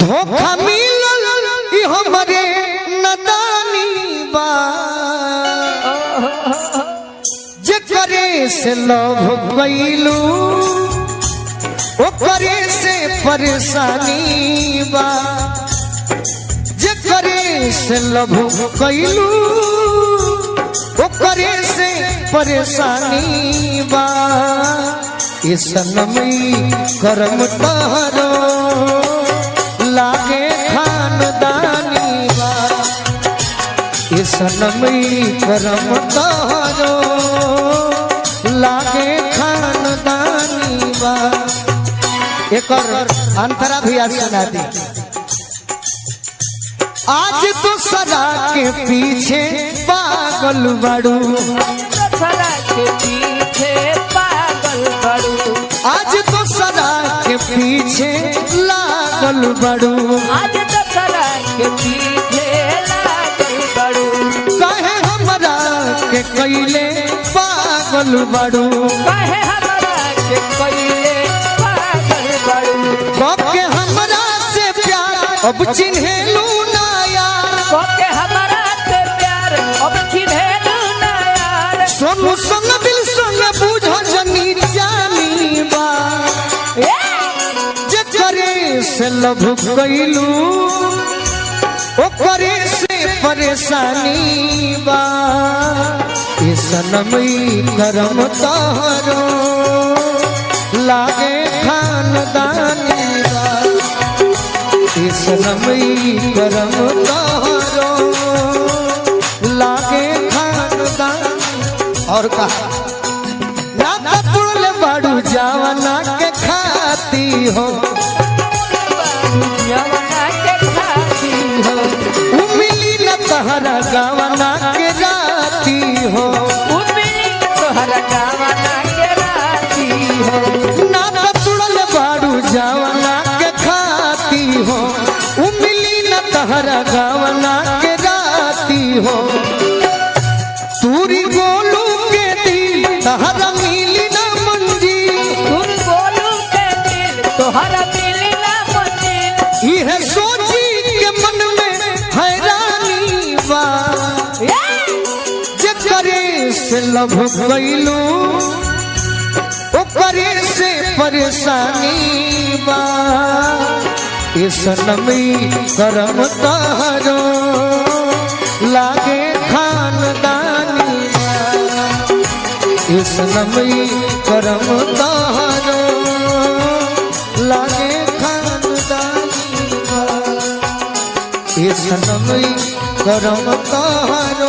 धोखा मिलल ई हमरे नदानी बा जे करे से लव कइलू ओ करे से परेशानी बा जे करे से लव कइलू ओ करे से परेशानी बा ये सनमी करम तहरो लागे खानदानी बा ये सनमी करम तहरो लागे खानदानी बा। एक और अंतरा भी आज सुना दी। आज तो सदा के पीछे पागल बड़ू सदा के पीछे पागल बड़ू आज तो सदा के पीछे लागल बड़ू आज तो सदा के पीछे लागल बड़ू कहे हमरा के कैले पागल बड़ू कहे हमरा के कैले पागल बड़ू के हमरा से प्यार अब चिन्हेलू ना यार के हमरा से प्यार अब चिन्हेलू ना यार सोनू संग दिल संग बुझ जनी जानी बा जे करे से लभ कइलू ओ करे से परेशानी बा ये सनमी करम तहरो लागे खानदानी बा ये सनमी करम तहरो लागे खानदानी। और कहा ना पुरले बाड़ू जावना के खाती हो जवना के खाती हो उमिली न तहरा गावना के राती हो उम्मीद तोहरा गावना के राती हो ना पुरले बाड़ू जावना के खाती हो उमिली न तहरा गावना के राती हो तूरी गोलू के दिल तहरा मिली न मंजी तुम बोलू के दिल तोहरा मिली ना मंजिल यह सोची के मन में हैरानी बा जे करे से लभ कइलू ओ करे से परेशानी बा ये सनमी करम तहरो लागे खानदानी बा ये सनमी करम तहरो लागे खानदानी बा ये सनमी करम तहरो